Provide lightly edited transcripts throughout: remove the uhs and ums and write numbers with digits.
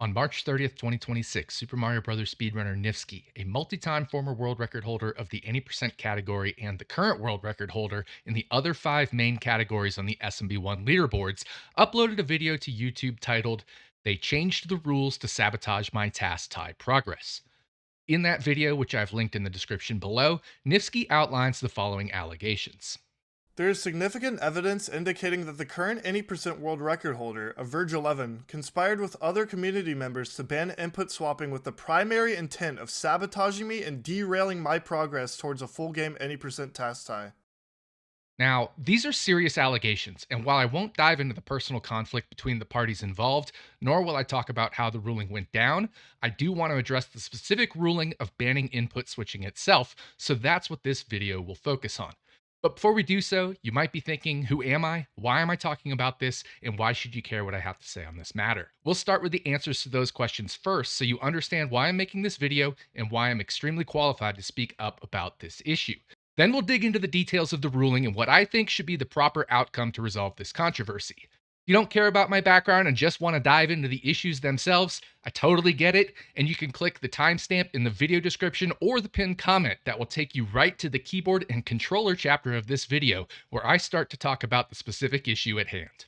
On March 30th, 2026, Super Mario Bros. Speedrunner Nifsky, a multi-time former world record holder of the any percent category and the current world record holder in the other five main categories on the SMB1 leaderboards, uploaded a video to YouTube titled, "They Changed the Rules to Sabotage My Task Tie Progress." In that video, which I've linked in the description below, Nifsky outlines the following allegations. There is significant evidence indicating that the current any percent world record holder, a Verge 11, conspired with other community members to ban input swapping with the primary intent of sabotaging me and derailing my progress towards a full game any percent task tie. Now, these are serious allegations, and while I won't dive into the personal conflict between the parties involved, nor will I talk about how the ruling went down, I do want to address the specific ruling of banning input switching itself, so that's what this video will focus on. But before we do so, you might be thinking, who am I? Why am I talking about this? And why should you care what I have to say on this matter? We'll start with the answers to those questions first so you understand why I'm making this video and why I'm extremely qualified to speak up about this issue. Then we'll dig into the details of the ruling and what I think should be the proper outcome to resolve this controversy. If you don't care about my background and just want to dive into the issues themselves, I totally get it, and you can click the timestamp in the video description or the pinned comment that will take you right to the keyboard and controller chapter of this video, where I start to talk about the specific issue at hand.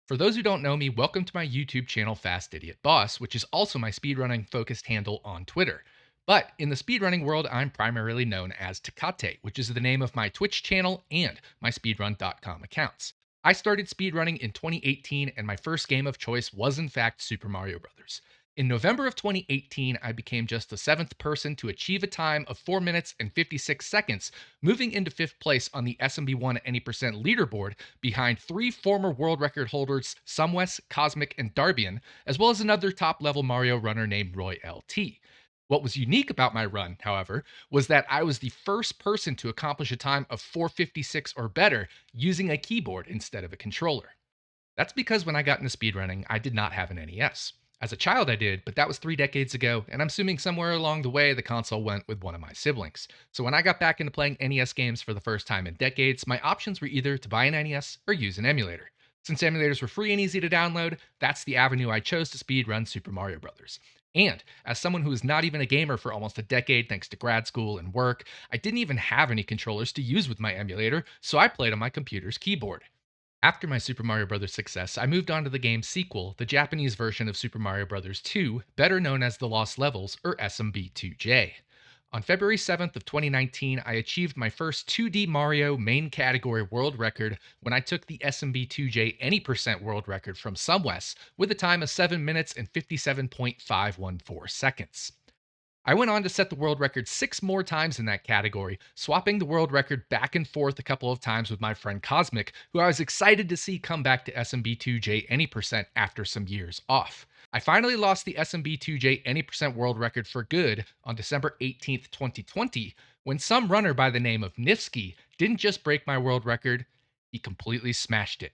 For those who don't know me, welcome to my YouTube channel Fast Idiot Boss, which is also my speedrunning focused handle on Twitter. But in the speedrunning world, I'm primarily known as Tecate, which is the name of my Twitch channel and my speedrun.com accounts. I started speedrunning in 2018, and my first game of choice was in fact Super Mario Bros. In November of 2018, I became just the seventh person to achieve a time of 4 minutes and 56 seconds, moving into fifth place on the SMB1 Any Percent leaderboard behind three former world record holders, Sumwest, Cosmic, and Darbian, as well as another top-level Mario runner named Roy LT. What was unique about my run, however, was that I was the first person to accomplish a time of 4:56 or better using a keyboard instead of a controller. That's because when I got into speedrunning, I did not have an NES. As a child, I did, but that was 3 decades ago, and I'm assuming somewhere along the way the console went with one of my siblings. So when I got back into playing NES games for the first time in decades, my options were either to buy an NES or use an emulator. Since emulators were free and easy to download, that's the avenue I chose to speedrun Super Mario Bros. And as someone who is not even a gamer for almost a decade thanks to grad school and work, I didn't even have any controllers to use with my emulator, so I played on my computer's keyboard. After my Super Mario Bros. Success, I moved on to the game's sequel, the Japanese version of Super Mario Bros. 2, better known as The Lost Levels, or SMB2J. On February 7th of 2019, I achieved my first 2D Mario main category world record when I took the SMB2J Any Percent world record from Sumwest with a time of 7 minutes and 57.514 seconds. I went on to set the world record 6 more times in that category, swapping the world record back and forth a couple of times with my friend Cosmic, who I was excited to see come back to SMB2J Any Percent after some years off. I finally lost the SMB2J Any Percent world record for good on December 18th, 2020, when some runner by the name of Nifsky didn't just break my world record, he completely smashed it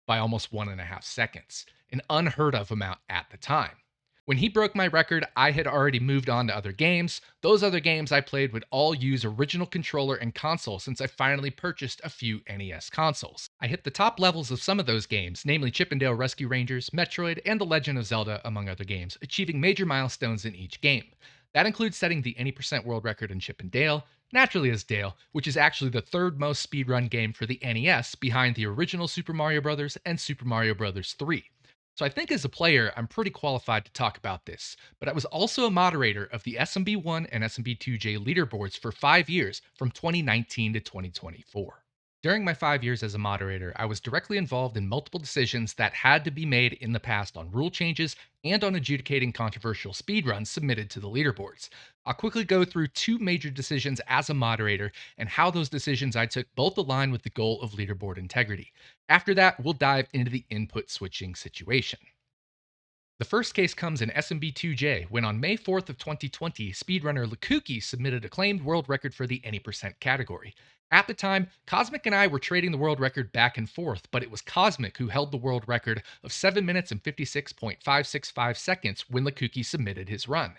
by almost 1.5 seconds, an unheard of amount at the time. When he broke my record, I had already moved on to other games. Those other games I played would all use original controller and console since I finally purchased a few NES consoles. I hit the top levels of some of those games, namely Chip 'n Dale Rescue Rangers, Metroid, and The Legend of Zelda, among other games, achieving major milestones in each game. That includes setting the Any Percent world record in Chip 'n Dale, naturally as Dale, which is actually the third most speedrun game for the NES behind the original Super Mario Bros. And Super Mario Bros. 3. So I think as a player, I'm pretty qualified to talk about this, but I was also a moderator of the SMB1 and SMB2J leaderboards for 5 years from 2019 to 2024. During my 5 years as a moderator, I was directly involved in multiple decisions that had to be made in the past on rule changes and on adjudicating controversial speedruns submitted to the leaderboards. I'll quickly go through 2 major decisions as a moderator and how those decisions I took both align with the goal of leaderboard integrity. After that, we'll dive into the input switching situation. The first case comes in SMB2J when on May 4th of 2020, speedrunner Lekukie submitted a claimed world record for the Any Percent category. At the time, Cosmic and I were trading the world record back and forth, but it was Cosmic who held the world record of 7 minutes and 56.565 seconds when Lekukie submitted his run.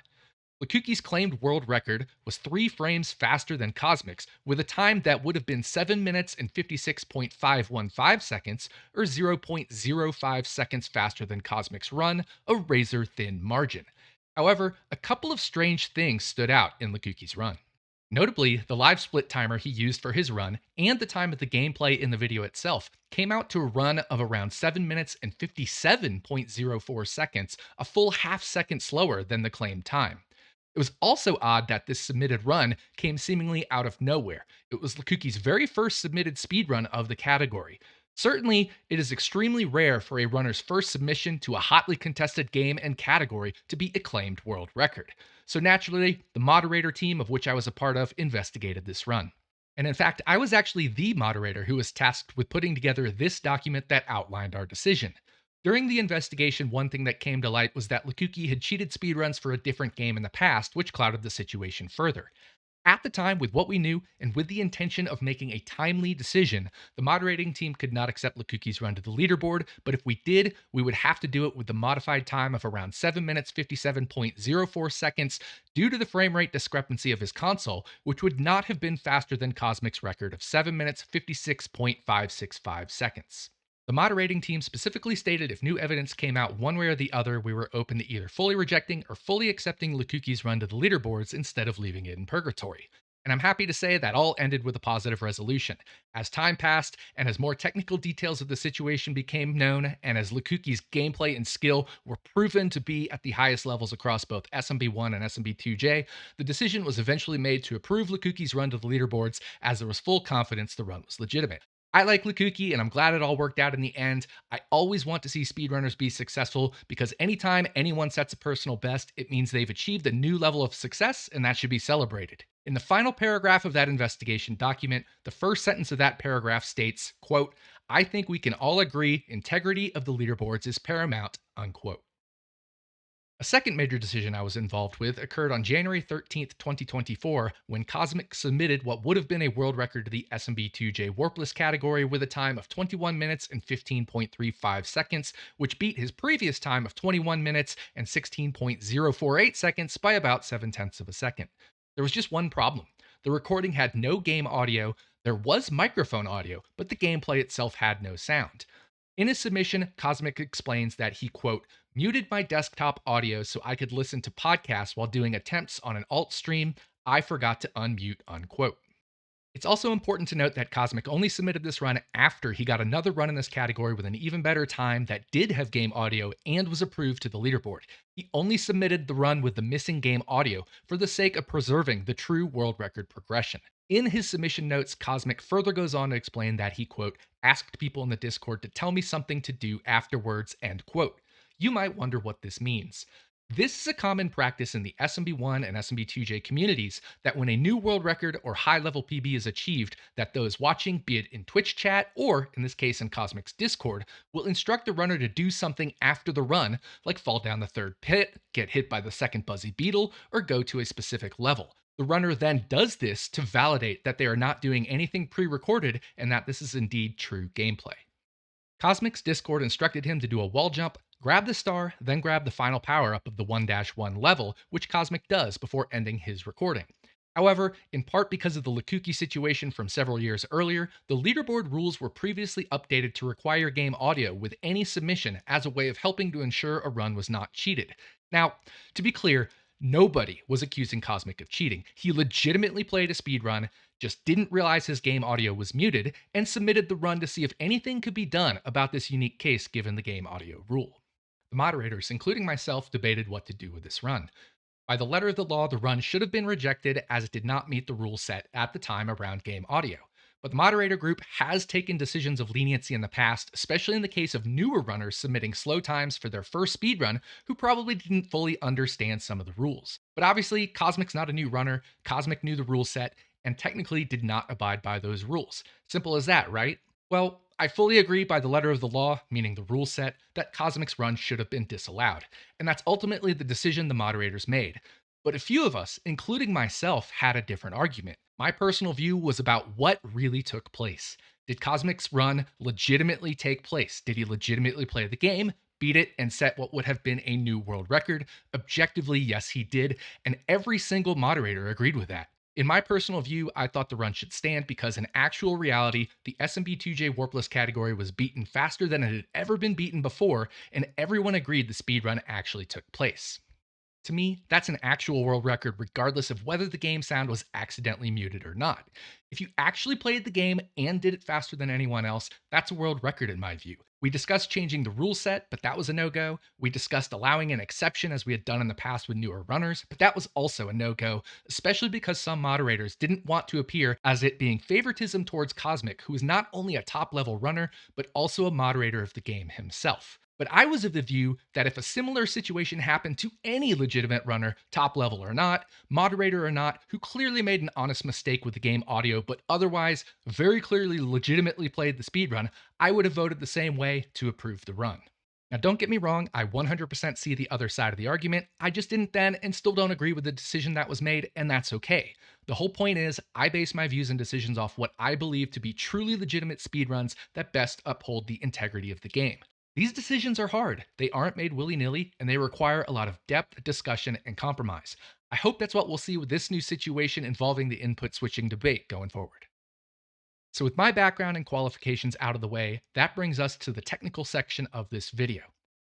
Lekukie's claimed world record was 3 frames faster than Kosmic's, with a time that would have been 7 minutes and 56.515 seconds, or 0.05 seconds faster than Kosmic's run, a razor thin margin. However, a couple of strange things stood out in Lekukie's run. Notably, the live split timer he used for his run and the time of the gameplay in the video itself came out to a run of around 7 minutes and 57.04 seconds, a full half second slower than the claimed time. It was also odd that this submitted run came seemingly out of nowhere. It was Lekukie's very first submitted speedrun of the category. Certainly, it is extremely rare for a runner's first submission to a hotly contested game and category to be a claimed world record. So naturally, the moderator team of which I was a part of investigated this run. And in fact, I was actually the moderator who was tasked with putting together this document that outlined our decision. During the investigation, one thing that came to light was that Lekukie had cheated speedruns for a different game in the past, which clouded the situation further. At the time, with what we knew, and with the intention of making a timely decision, the moderating team could not accept Lekukie's run to the leaderboard, but if we did, we would have to do it with the modified time of around 7 minutes 57.04 seconds due to the frame rate discrepancy of his console, which would not have been faster than Kosmic's record of 7 minutes 56.565 seconds. The moderating team specifically stated if new evidence came out one way or the other, we were open to either fully rejecting or fully accepting Lekukie's run to the leaderboards instead of leaving it in purgatory. And I'm happy to say that all ended with a positive resolution. As time passed, and as more technical details of the situation became known, and as Lekukie's gameplay and skill were proven to be at the highest levels across both SMB1 and SMB2J, the decision was eventually made to approve Lekukie's run to the leaderboards as there was full confidence the run was legitimate. I like Lekukie and I'm glad it all worked out in the end. I always want to see speedrunners be successful because anytime anyone sets a personal best, it means they've achieved a new level of success and that should be celebrated. In the final paragraph of that investigation document, the first sentence of that paragraph states, quote, "I think we can all agree integrity of the leaderboards is paramount," unquote. A second major decision I was involved with occurred on January 13th, 2024, when Kosmic submitted what would have been a world record to the SMB2J Warpless category with a time of 21 minutes and 15.35 seconds, which beat his previous time of 21 minutes and 16.048 seconds by about 7/10 of a second. There was just one problem. The recording had no game audio. There was microphone audio, but the gameplay itself had no sound. In his submission, Kosmic explains that he, quote, muted my desktop audio so I could listen to podcasts while doing attempts on an alt stream. I forgot to unmute, unquote. It's also important to note that Kosmic only submitted this run after he got another run in this category with an even better time that did have game audio and was approved to the leaderboard. He only submitted the run with the missing game audio for the sake of preserving the true world record progression. In his submission notes, Kosmic further goes on to explain that he, quote, asked people in the Discord to tell me something to do afterwards, end quote. You might wonder what this means. This is a common practice in the SMB1 and SMB2J communities that when a new world record or high-level PB is achieved, that those watching, be it in Twitch chat or, in this case in Kosmic's Discord, will instruct the runner to do something after the run, like fall down the third pit, get hit by the second buzzy beetle, or go to a specific level. The runner then does this to validate that they are not doing anything pre-recorded and that this is indeed true gameplay. Kosmic's Discord instructed him to do a wall jump, grab the star, then grab the final power-up of the 1-1 level, which Kosmic does before ending his recording. However, in part because of the Lekukie situation from several years earlier, the leaderboard rules were previously updated to require game audio with any submission as a way of helping to ensure a run was not cheated. Now, to be clear, nobody was accusing Kosmic of cheating. He legitimately played a speedrun, just didn't realize his game audio was muted, and submitted the run to see if anything could be done about this unique case given the game audio rule. The moderators, including myself, debated what to do with this run. By the letter of the law, the run should have been rejected as it did not meet the rule set at the time around game audio. But the moderator group has taken decisions of leniency in the past, especially in the case of newer runners submitting slow times for their first speedrun who probably didn't fully understand some of the rules. But obviously, Kosmic's not a new runner, Kosmic knew the rule set, and technically did not abide by those rules. Simple as that, right? Well, I fully agree by the letter of the law, meaning the rule set, that Kosmic's run should have been disallowed, and that's ultimately the decision the moderators made. But a few of us, including myself, had a different argument. My personal view was about what really took place. Did Kosmic's run legitimately take place? Did he legitimately play the game? beat it and set what would have been a new world record? Objectively, yes, he did, and every single moderator agreed with that. In my personal view, I thought the run should stand because in actual reality, the SMB2J Warpless category was beaten faster than it had ever been beaten before, and everyone agreed the speedrun actually took place. To me, that's an actual world record regardless of whether the game sound was accidentally muted or not. If you actually played the game and did it faster than anyone else, that's a world record in my view. We discussed changing the rule set, but that was a no go. We discussed allowing an exception as we had done in the past with newer runners, but that was also a no go, especially because some moderators didn't want to appear as it being favoritism towards Kosmic, who is not only a top level runner, but also a moderator of the game himself. But I was of the view that if a similar situation happened to any legitimate runner, top level or not, moderator or not, who clearly made an honest mistake with the game audio, but otherwise very clearly legitimately played the speedrun, I would have voted the same way to approve the run. Now, don't get me wrong, I 100% see the other side of the argument. I just didn't then and still don't agree with the decision that was made, and that's okay. The whole point is, I base my views and decisions off what I believe to be truly legitimate speedruns that best uphold the integrity of the game. These decisions are hard, they aren't made willy nilly, and they require a lot of depth, discussion, and compromise. I hope that's what we'll see with this new situation involving the input switching debate going forward. So, with my background and qualifications out of the way, that brings us to the technical section of this video.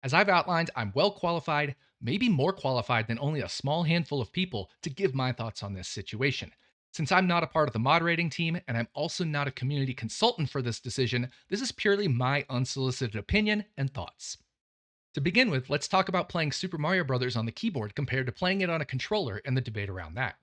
As I've outlined, I'm well qualified, maybe more qualified than only a small handful of people, to give my thoughts on this situation. Since I'm not a part of the moderating team and I'm also not a community consultant for this decision, this is purely my unsolicited opinion and thoughts. To begin with, let's talk about playing Super Mario Bros. On the keyboard compared to playing it on a controller and the debate around that.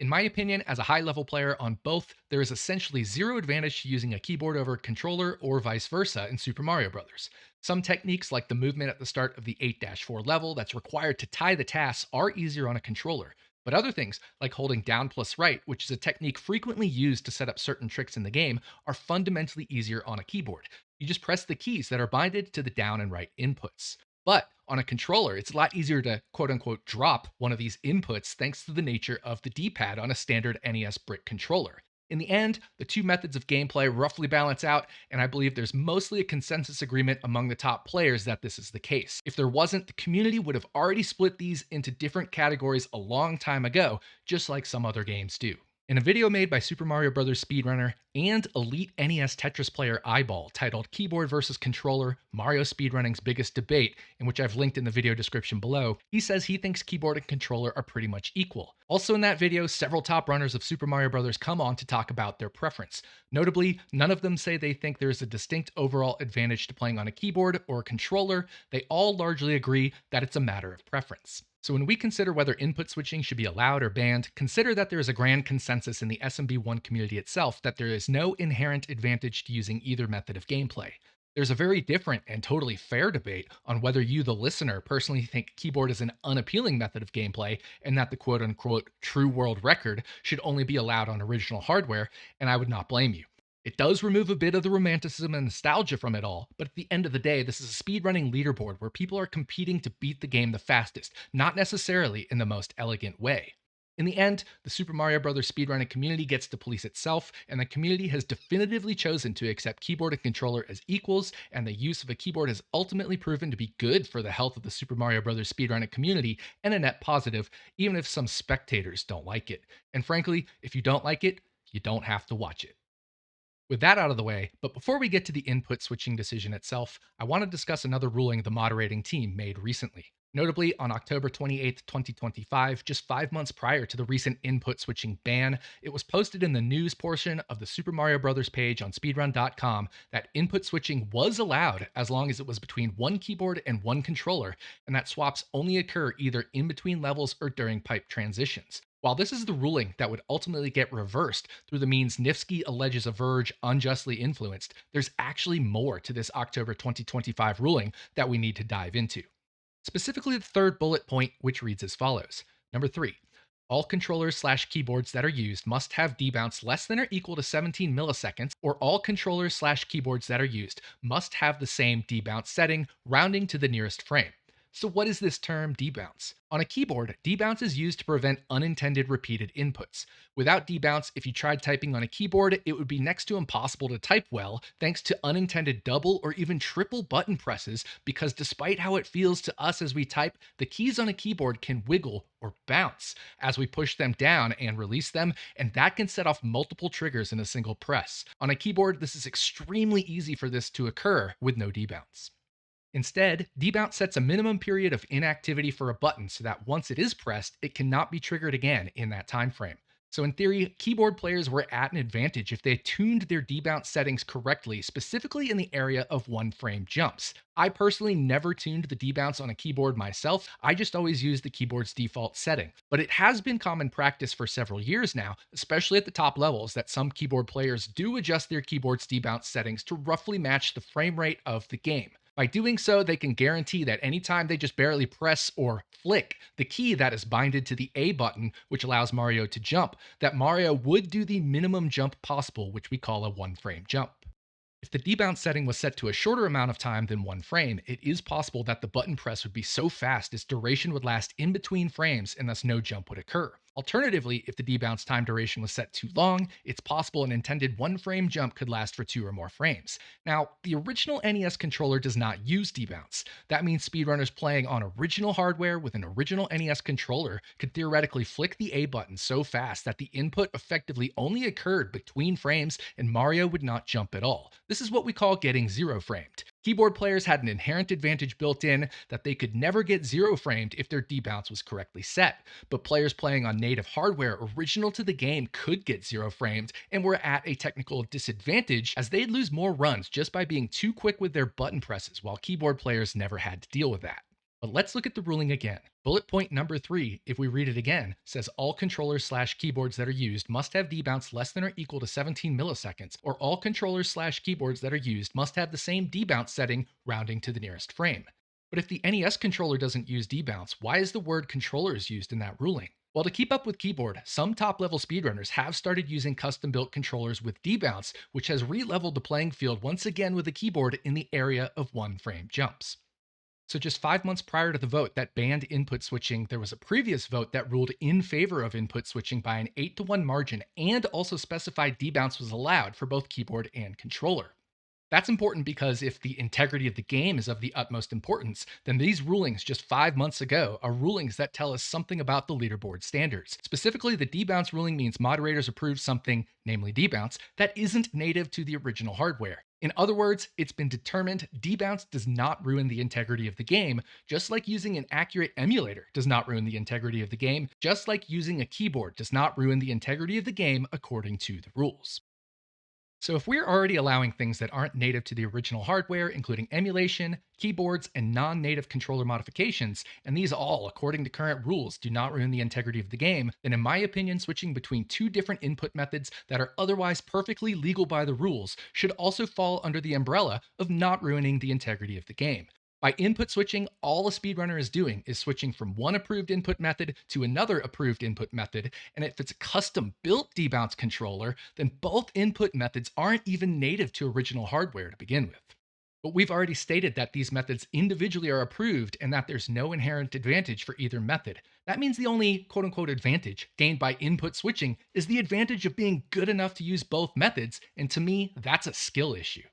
In my opinion, as a high level player on both, there is essentially zero advantage to using a keyboard over a controller or vice versa in Super Mario Bros. Some techniques, like the movement at the start of the 8-4 level that's required to tie the tasks, are easier on a controller. But other things, like holding down plus right, which is a technique frequently used to set up certain tricks in the game, are fundamentally easier on a keyboard. You just press the keys that are binded to the down and right inputs. But on a controller, it's a lot easier to quote unquote drop one of these inputs thanks to the nature of the D pad on a standard NES brick controller. In the end, the two methods of gameplay roughly balance out, and I believe there's mostly a consensus agreement among the top players that this is the case. If there wasn't, the community would have already split these into different categories a long time ago, just like some other games do. In a video made by Super Mario Bros. Speedrunner and elite NES Tetris player Eyeball titled Keyboard vs. Controller, Mario Speedrunning's Biggest Debate, in which I've linked in the video description below, he says he thinks keyboard and controller are pretty much equal. Also in that video, several top runners of Super Mario Bros. Come on to talk about their preference. Notably, none of them say they think there is a distinct overall advantage to playing on a keyboard or a controller. They all largely agree that it's a matter of preference. So when we consider whether input switching should be allowed or banned, consider that there is a grand consensus in the SMB1 community itself that there is no inherent advantage to using either method of gameplay. There's a very different and totally fair debate on whether you, the listener, personally think keyboard is an unappealing method of gameplay and that the quote-unquote true world record should only be allowed on original hardware, and I would not blame you. It does remove a bit of the romanticism and nostalgia from it all, but at the end of the day, this is a speedrunning leaderboard where people are competing to beat the game the fastest, not necessarily in the most elegant way. In the end, the Super Mario Bros. Speedrunning community gets to police itself, and the community has definitively chosen to accept keyboard and controller as equals, and the use of a keyboard has ultimately proven to be good for the health of the Super Mario Bros. Speedrunning community and a net positive, even if some spectators don't like it. And frankly, if you don't like it, you don't have to watch it. With that out of the way, but before we get to the input switching decision itself, I want to discuss another ruling the moderating team made recently. Notably, on October 28, 2025, just 5 months prior to the recent input switching ban, it was posted in the news portion of the Super Mario Bros. Page on speedrun.com that input switching was allowed as long as it was between one keyboard and one controller, and that swaps only occur either in between levels or during pipe transitions. While this is the ruling that would ultimately get reversed through the means Nifsky alleges a Verge unjustly influenced, there's actually more to this October 2025 ruling that we need to dive into. Specifically, the third bullet point, which reads as follows. Number 3. All controllers/keyboards that are used must have debounce less than or equal to 17 milliseconds, or all controllers/keyboards that are used must have the same debounce setting, rounding to the nearest frame. So, what is this term debounce? On a keyboard, debounce is used to prevent unintended repeated inputs. Without debounce, if you tried typing on a keyboard, it would be next to impossible to type well thanks to unintended double or even triple button presses, because despite how it feels to us as we type, the keys on a keyboard can wiggle or bounce as we push them down and release them, and that can set off multiple triggers in a single press. On a keyboard, this is extremely easy for this to occur with no debounce. Instead, debounce sets a minimum period of inactivity for a button so that once it is pressed, it cannot be triggered again in that time frame. So in theory, keyboard players were at an advantage if they tuned their debounce settings correctly, specifically in the area of one frame jumps. I personally never tuned the debounce on a keyboard myself, I just always used the keyboard's default setting. But it has been common practice for several years now, especially at the top levels, that some keyboard players do adjust their keyboard's debounce settings to roughly match the frame rate of the game. By doing so, they can guarantee that anytime they just barely press or flick the key that is binded to the A button, which allows Mario to jump, that Mario would do the minimum jump possible, which we call a one frame jump. If the debounce setting was set to a shorter amount of time than one frame, it is possible that the button press would be so fast its duration would last in between frames and thus no jump would occur. Alternatively, if the debounce time duration was set too long, it's possible an intended one frame jump could last for 2 or more frames. Now, the original NES controller does not use debounce. That means speedrunners playing on original hardware with an original NES controller could theoretically flick the A button so fast that the input effectively only occurred between frames and Mario would not jump at all. This is what we call getting zero framed. Keyboard players had an inherent advantage built in that they could never get zero framed if their debounce was correctly set, but players playing on native hardware original to the game could get zero framed and were at a technical disadvantage as they'd lose more runs just by being too quick with their button presses, while keyboard players never had to deal with that. But let's look at the ruling again. Bullet point number 3, if we read it again, says all controllers/keyboards that are used must have debounce less than or equal to 17 milliseconds, or all controllers/keyboards that are used must have the same debounce setting rounding to the nearest frame. But if the NES controller doesn't use debounce, why is the word controllers used in that ruling? Well, to keep up with keyboard, some top level speedrunners have started using custom built controllers with debounce, which has re leveled the playing field once again with a keyboard in the area of one frame jumps. So, just 5 months prior to the vote that banned input switching, there was a previous vote that ruled in favor of input switching by an 8-to-1 margin and also specified debounce was allowed for both keyboard and controller. That's important because if the integrity of the game is of the utmost importance, then these rulings just 5 months ago are rulings that tell us something about the leaderboard standards. Specifically, the debounce ruling means moderators approved something, namely debounce, that isn't native to the original hardware. In other words, it's been determined debounce does not ruin the integrity of the game, just like using an accurate emulator does not ruin the integrity of the game, just like using a keyboard does not ruin the integrity of the game according to the rules. So, if we're already allowing things that aren't native to the original hardware, including emulation, keyboards, and non native controller modifications, and these all, according to current rules, do not ruin the integrity of the game, then in my opinion, switching between two different input methods that are otherwise perfectly legal by the rules should also fall under the umbrella of not ruining the integrity of the game. By input switching, all a speedrunner is doing is switching from one approved input method to another approved input method, and if it's a custom built debounce controller, then both input methods aren't even native to original hardware to begin with. But we've already stated that these methods individually are approved and that there's no inherent advantage for either method. That means the only quote unquote advantage gained by input switching is the advantage of being good enough to use both methods, and to me, that's a skill issue.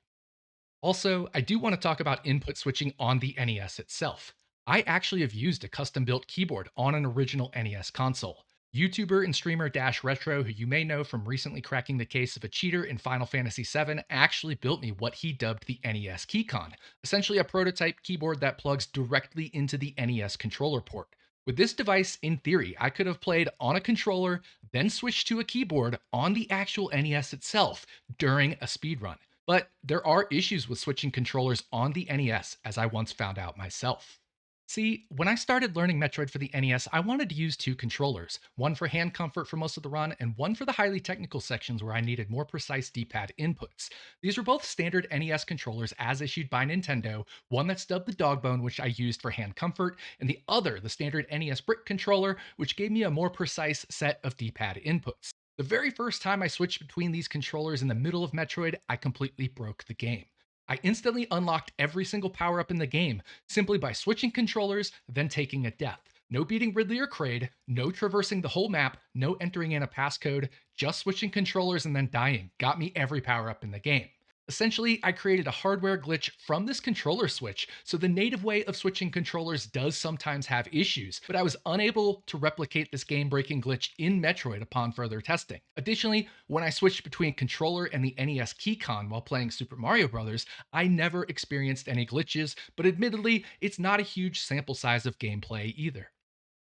Also, I do want to talk about input switching on the NES itself. I actually have used a custom built keyboard on an original NES console. YouTuber and streamer Dash Retro, who you may know from recently cracking the case of a cheater in Final Fantasy VII, actually built me what he dubbed the NES Keycon, essentially a prototype keyboard that plugs directly into the NES controller port. With this device, in theory, I could have played on a controller, then switched to a keyboard on the actual NES itself during a speedrun. But there are issues with switching controllers on the NES, as I once found out myself. See, when I started learning Metroid for the NES, I wanted to use two controllers, one for hand comfort for most of the run, and one for the highly technical sections where I needed more precise D-pad inputs. These were both standard NES controllers as issued by Nintendo, one that's dubbed the Dogbone, which I used for hand comfort, and the other, the standard NES Brick controller, which gave me a more precise set of D-pad inputs. The very first time I switched between these controllers in the middle of Metroid, I completely broke the game. I instantly unlocked every single power up in the game simply by switching controllers, then taking a death. No beating Ridley or Kraid, no traversing the whole map, no entering in a passcode, just switching controllers and then dying got me every power up in the game. Essentially, I created a hardware glitch from this controller switch, so the native way of switching controllers does sometimes have issues, but I was unable to replicate this game breaking glitch in Metroid upon further testing. Additionally, when I switched between controller and the NES keycon while playing Super Mario Bros., I never experienced any glitches, but admittedly, it's not a huge sample size of gameplay either.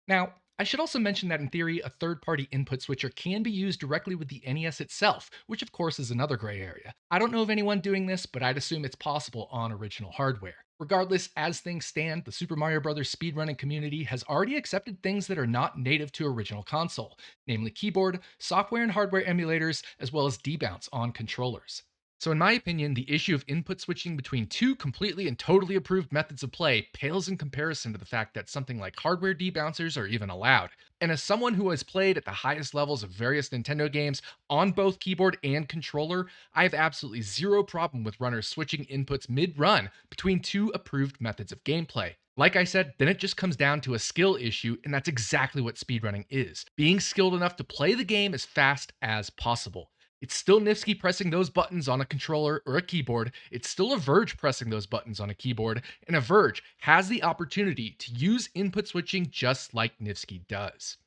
Now, I should also mention that in theory, a third party input switcher can be used directly with the NES itself, which of course is another gray area. I don't know of anyone doing this, but I'd assume it's possible on original hardware. Regardless, as things stand, the Super Mario Bros. Speedrunning community has already accepted things that are not native to original console, namely keyboard, software and hardware emulators, as well as debounce on controllers. So, in my opinion, the issue of input switching between two completely and totally approved methods of play pales in comparison to the fact that something like hardware debouncers are even allowed. And as someone who has played at the highest levels of various Nintendo games on both keyboard and controller, I have absolutely zero problem with runners switching inputs mid run between two approved methods of gameplay. Like I said, then it just comes down to a skill issue, and that's exactly what speedrunning is being skilled enough to play the game as fast as possible. It's still Nifsky pressing those buttons on a controller or a keyboard. It's still a Verge pressing those buttons on a keyboard. And a Verge has the opportunity to use input switching just like Nifsky does.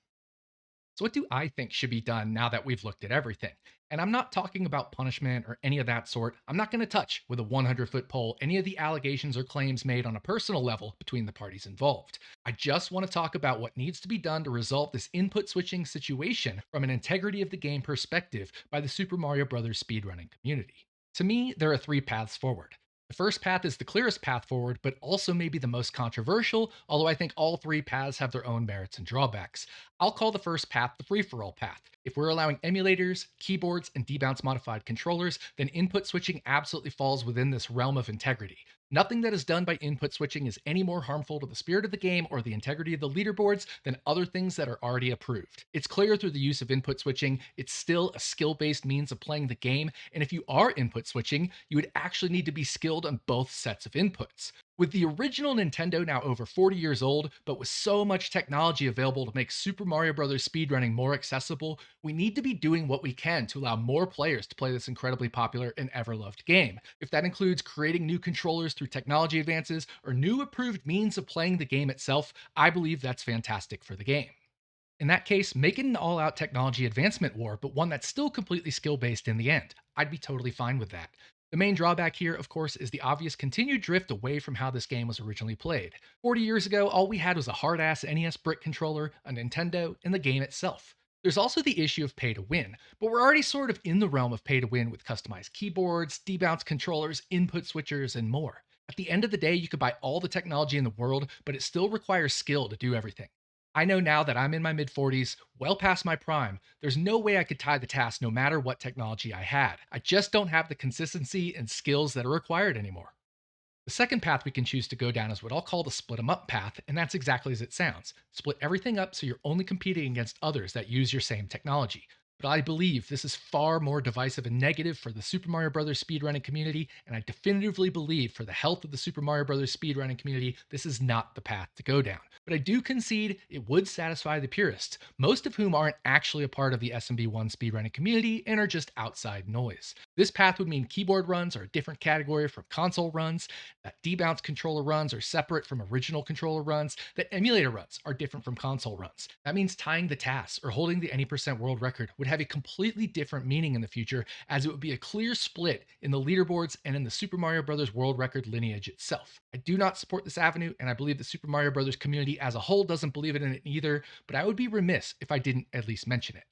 So, what do I think should be done now that we've looked at everything? And I'm not talking about punishment or any of that sort. I'm not going to touch with a 100-foot pole any of the allegations or claims made on a personal level between the parties involved. I just want to talk about what needs to be done to resolve this input switching situation from an integrity of the game perspective by the Super Mario Bros. Speedrunning community. To me, there are three paths forward. The first path is the clearest path forward, but also maybe the most controversial, although I think all three paths have their own merits and drawbacks. I'll call the first path the free for all path. If we're allowing emulators, keyboards, and debounce modified controllers, then input switching absolutely falls within this realm of integrity. Nothing that is done by input switching is any more harmful to the spirit of the game or the integrity of the leaderboards than other things that are already approved. It's clear through the use of input switching, it's still a skill based means of playing the game, and if you are input switching, you would actually need to be skilled on both sets of inputs. With the original Nintendo now over 40 years old, but with so much technology available to make Super Mario Bros. Speedrunning more accessible, we need to be doing what we can to allow more players to play this incredibly popular and ever loved game. If that includes creating new controllers through technology advances or new approved means of playing the game itself, I believe that's fantastic for the game. In that case, make it an all out technology advancement war, but one that's still completely skill based in the end. I'd be totally fine with that. The main drawback here, of course, is the obvious continued drift away from how this game was originally played. 40 years ago, all we had was a hard ass NES brick controller, a Nintendo, and the game itself. There's also the issue of pay to win, but we're already sort of in the realm of pay to win with customized keyboards, debounce controllers, input switchers, and more. At the end of the day, you could buy all the technology in the world, but it still requires skill to do everything. I know now that I'm in my mid 40s, well past my prime, there's no way I could tie the task no matter what technology I had. I just don't have the consistency and skills that are required anymore. The second path we can choose to go down is what I'll call the split 'em up path, and that's exactly as it sounds. Split everything up so you're only competing against others that use your same technology. But I believe this is far more divisive and negative for the Super Mario Bros. Speedrunning community, and I definitively believe for the health of the Super Mario Bros. Speedrunning community, this is not the path to go down. But I do concede it would satisfy the purists, most of whom aren't actually a part of the SMB1 speedrunning community and are just outside noise. This path would mean keyboard runs are a different category from console runs, that debounce controller runs are separate from original controller runs, that emulator runs are different from console runs. That means tying the tasks or holding the any percent world record would have a completely different meaning in the future, as it would be a clear split in the leaderboards and in the Super Mario Bros. World record lineage itself. I do not support this avenue, and I believe the Super Mario Bros. Community as a whole doesn't believe in it either, but I would be remiss if I didn't at least mention it.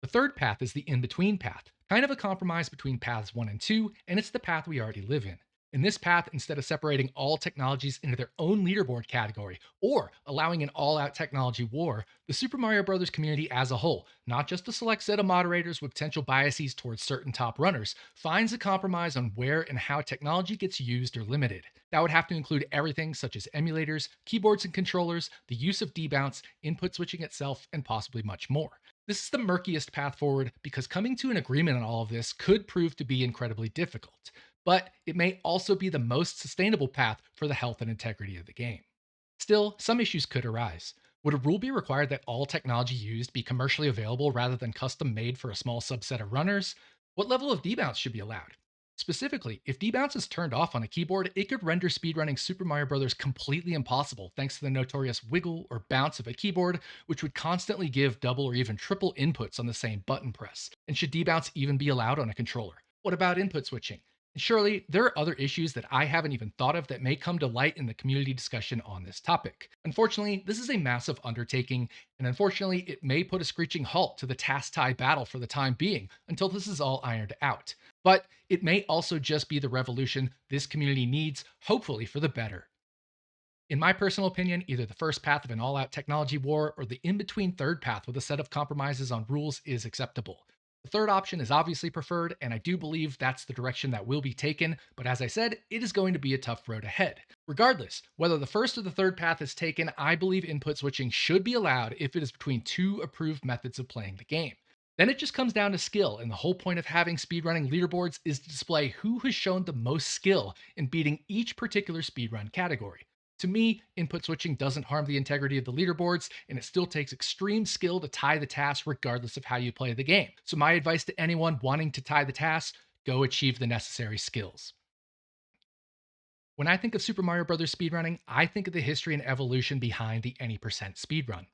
The third path is the in between path, kind of a compromise between paths 1 and 2, and it's the path we already live in. In this path, instead of separating all technologies into their own leaderboard category or allowing an all out technology war, the Super Mario Bros. Community as a whole, not just a select set of moderators with potential biases towards certain top runners, finds a compromise on where and how technology gets used or limited. That would have to include everything such as emulators, keyboards and controllers, the use of debounce, input switching itself, and possibly much more. This is the murkiest path forward because coming to an agreement on all of this could prove to be incredibly difficult. but it may also be the most sustainable path for the health and integrity of the game. Still, some issues could arise. Would a rule be required that all technology used be commercially available rather than custom made for a small subset of runners? What level of debounce should be allowed? Specifically, if debounce is turned off on a keyboard, it could render speedrunning Super Mario Bros. Completely impossible thanks to the notorious wiggle or bounce of a keyboard, which would constantly give double or even triple inputs on the same button press. And should debounce even be allowed on a controller? What about input switching? And surely, there are other issues that I haven't even thought of that may come to light in the community discussion on this topic. Unfortunately, this is a massive undertaking, and unfortunately, it may put a screeching halt to the task tie battle for the time being until this is all ironed out. But it may also just be the revolution this community needs, hopefully for the better. In my personal opinion, either the first path of an all out technology war or the in between third path with a set of compromises on rules is acceptable. The third option is obviously preferred, and I do believe that's the direction that will be taken, but as I said, it is going to be a tough road ahead. Regardless, whether the first or the third path is taken, I believe input switching should be allowed if it is between two approved methods of playing the game. Then it just comes down to skill, and the whole point of having speedrunning leaderboards is to display who has shown the most skill in beating each particular speedrun category. To me, input switching doesn't harm the integrity of the leaderboards, and it still takes extreme skill to tie the task regardless of how you play the game. So, my advice to anyone wanting to tie the task, go achieve the necessary skills. When I think of Super Mario Bros. Speedrunning, I think of the history and evolution behind the any% speedrun.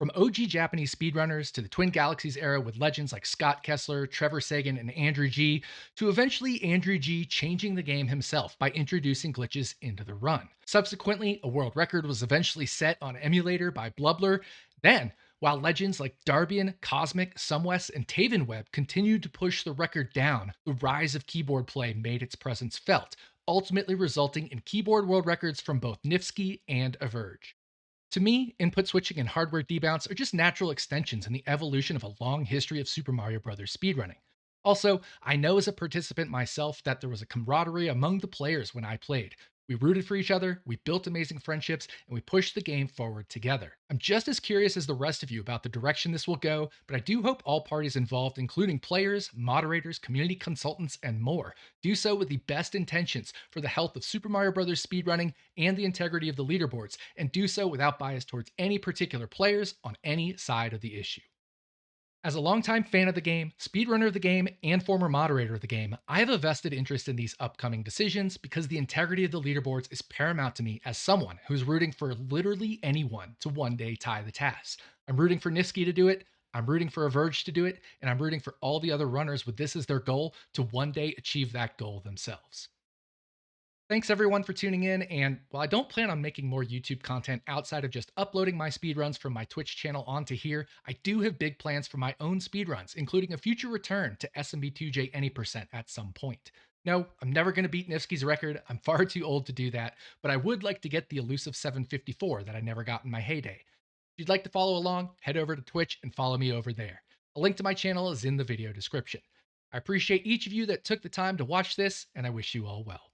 From OG Japanese speedrunners to the Twin Galaxies era with legends like Scott Kessler, Trevor Sagan, and Andrew G, to eventually Andrew G changing the game himself by introducing glitches into the run. Subsequently, a world record was eventually set on emulator by Blubler. Then, while legends like Darbian, Cosmic, Sumwest, and Tavenweb continued to push the record down, the rise of keyboard play made its presence felt, ultimately resulting in keyboard world records from both Nifsky and Averge. To me, input switching and hardware debounce are just natural extensions in the evolution of a long history of Super Mario Bros. Speedrunning. Also, I know as a participant myself that there was a camaraderie among the players when I played. We rooted for each other, we built amazing friendships, and we pushed the game forward together. I'm just as curious as the rest of you about the direction this will go, but I do hope all parties involved, including players, moderators, community consultants, and more, do so with the best intentions for the health of Super Mario Bros. Speedrunning and the integrity of the leaderboards, and do so without bias towards any particular players on any side of the issue. As a longtime fan of the game, speedrunner of the game, and former moderator of the game, I have a vested interest in these upcoming decisions because the integrity of the leaderboards is paramount to me as someone who's rooting for literally anyone to one day tie the task. I'm rooting for Niski to do it, I'm rooting for Averge to do it, and I'm rooting for all the other runners with this as their goal to one day achieve that goal themselves. Thanks everyone for tuning in, and while I don't plan on making more YouTube content outside of just uploading my speedruns from my Twitch channel onto here, I do have big plans for my own speedruns, including a future return to SMB2J any% at some point. No, I'm never going to beat Nifsky's record, I'm far too old to do that, but I would like to get the elusive 754 that I never got in my heyday. If you'd like to follow along, head over to Twitch and follow me over there. A link to my channel is in the video description. I appreciate each of you that took the time to watch this, and I wish you all well.